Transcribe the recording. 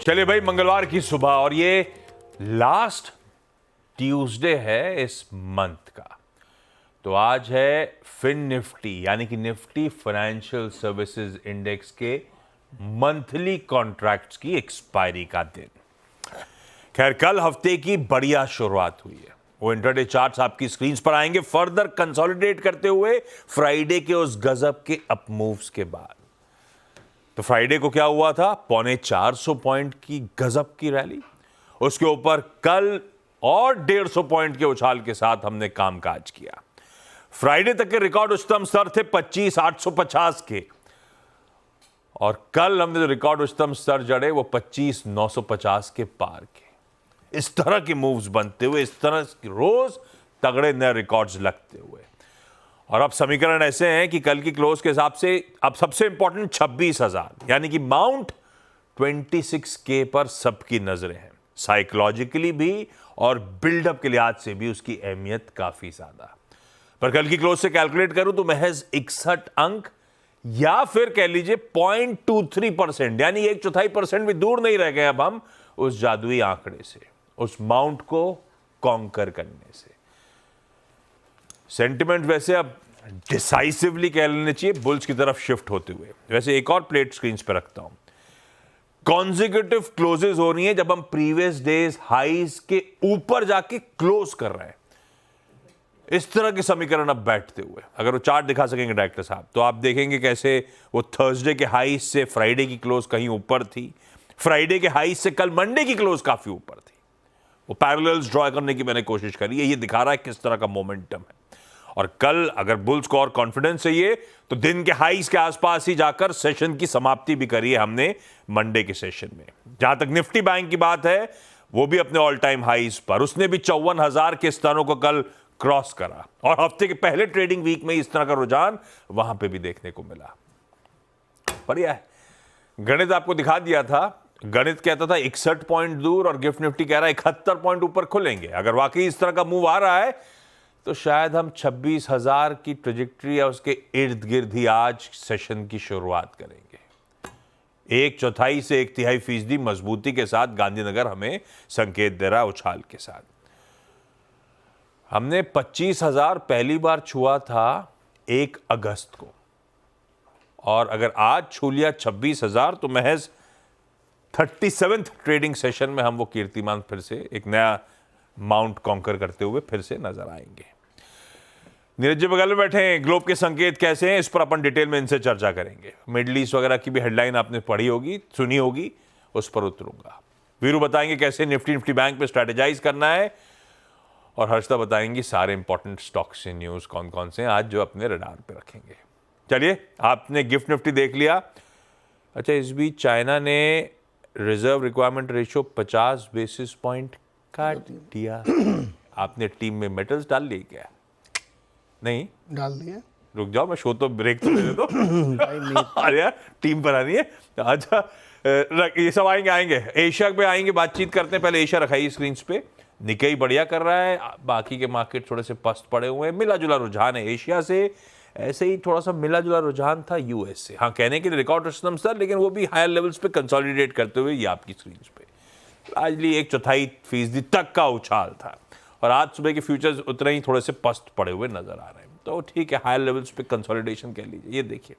चलिए भाई, मंगलवार की सुबह और ये लास्ट ट्यूसडे है इस मंथ का। तो आज है फिन निफ्टी यानी कि निफ्टी फाइनेंशियल सर्विसेज इंडेक्स के मंथली कॉन्ट्रैक्ट्स की एक्सपायरी का दिन। खैर, कल हफ्ते की बढ़िया शुरुआत हुई है। वो इंट्राडे चार्ट्स आपकी स्क्रीन पर आएंगे फर्दर कंसोलिडेट करते हुए फ्राइडे के उस गजब के अप मूव्स के बाद। तो फ्राइडे को क्या हुआ था? 450 पॉइंट की गजब की रैली, उसके ऊपर कल और 150 पॉइंट के उछाल के साथ हमने कामकाज किया। फ्राइडे तक के रिकॉर्ड उच्चतम स्तर थे 25,850 के, और कल हमने जो रिकॉर्ड उच्चतम स्तर जड़े वो 25,950 के पार के। इस तरह के मूव्स बनते हुए, इस तरह रोज तगड़े नए रिकॉर्ड्स लगते हुए, और अब समीकरण ऐसे हैं कि कल की क्लोज के हिसाब से अब सबसे इंपॉर्टेंट 26,000 यानी कि माउंट 26K पर सबकी नजरें हैं। साइकोलॉजिकली भी और बिल्डअप के लिहाज से भी उसकी अहमियत काफी ज्यादा। पर कल की क्लोज से कैलकुलेट करूं तो महज 61 अंक या फिर कह लीजिए 0.23%, यानी 1/4% भी दूर नहीं रह गए अब हम उस जादुई आंकड़े से, उस माउंट को कॉन्कर करने से। सेंटिमेंट वैसे अब डिसाइसिवली कह लेने चाहिए बुल्स की तरफ शिफ्ट होते हुए। वैसे एक और प्लेट स्क्रीन पे रखता हूं, कॉन्जिक्यूटिव क्लोजेस हो रही हैं जब हम प्रीवियस डेज हाईज के ऊपर जाके क्लोज कर रहे हैं। इस तरह के समीकरण अब बैठते हुए, अगर वो चार्ट दिखा सकेंगे डायरेक्टर साहब, तो आप देखेंगे कैसे वो थर्सडे के हाईज से फ्राइडे की क्लोज कहीं ऊपर थी, फ्राइडे के हाईज से कल मंडे की क्लोज काफी ऊपर थी। वो पैरेलल्स ड्रॉ करने की मैंने कोशिश करी है। ये दिखा रहा है किस तरह का मोमेंटम है। और कल अगर बुल्स को और कॉन्फिडेंस चाहिए तो दिन के हाईज के आसपास ही जाकर सेशन की समाप्ति भी करी है हमने मंडे के सेशन में। जहां तक निफ्टी बैंक की बात है, वो भी अपने ऑल टाइम हाईज पर, उसने भी 54,000 के स्थानों को कल क्रॉस करा, और हफ्ते के पहले ट्रेडिंग वीक में इस तरह का रुझान वहां पे भी देखने को मिला। बढ़िया है। गणित आपको दिखा दिया था। गणित कहता था 61 पॉइंट दूर, और गिफ्ट निफ्टी कह रहा है 71 पॉइंट ऊपर खुलेंगे। अगर वाकई इस तरह का मूव आ रहा है तो शायद हम 26,000 की ट्रेजेक्ट्री या उसके इर्द गिर्द ही आज सेशन की शुरुआत करेंगे। 1/4 से 1/3% मजबूती के साथ गांधीनगर हमें संकेत दे रहा है उछाल के साथ। हमने 25,000 पहली बार छुआ था 1 अगस्त को, और अगर आज छू लिया 26,000 तो महज 37th ट्रेडिंग सेशन में हम वो कीर्तिमान फिर से एक नया माउंट कॉन्कर करते हुए फिर से नजर आएंगे। नीरज जी बगल में बैठे हैं। ग्लोब के संकेत कैसे हैं, इस पर अपन डिटेल में इनसे चर्चा करेंगे। मिडल ईस्ट वगैरह की भी हेडलाइन आपने पढ़ी होगी, सुनी होगी, उस पर उतरूंगा। वीरू बताएंगे कैसे निफ्टी बैंक पे स्ट्रेटेजाइज करना है, और हर्षदा बताएंगी सारे इंपॉर्टेंट स्टॉक्स से न्यूज कौन कौन से हैं आज जो अपने रडार पे रखेंगे। चलिए, आपने गिफ्ट निफ्टी देख लिया। अच्छा, इस बीच चाइना ने reserve requirement ratio 50 basis point काट दिया। आपने टीम में मेटल्स डाल लिए क्या? नहीं डाल दिए। रुक जाओ, मैं शो तो ब्रेक तो दे दो। अरे यार, टीम बनानी है। अच्छा, ये सब आएंगे एशिया पे आएंगे, बातचीत करते हैं। पहले एशिया रखाइए स्क्रीन पे। निकेई बढ़िया कर रहा है, बाकी के मार्केट थोड़े से पस्त पड़े हुए हैं। मिला जुला रुझान है एशिया से, ऐसे ही थोड़ा सा मिला जुला रुझान था यूएस से। हाँ, कहने के लिए रिकॉर्ड उच्चतम स्तर, लेकिन वो भी हायर लेवल्स पे कंसोलिडेट करते हुए ये आपकी स्क्रीन पे लार्जली 1/4% तक का उछाल था, और आज सुबह के फ्यूचर्स उतने ही थोड़े से पस्त पड़े हुए नजर आ रहे हैं। तो ठीक है, हायर लेवल्स पे कंसोलिडेशन कह लीजिए। ये देखिए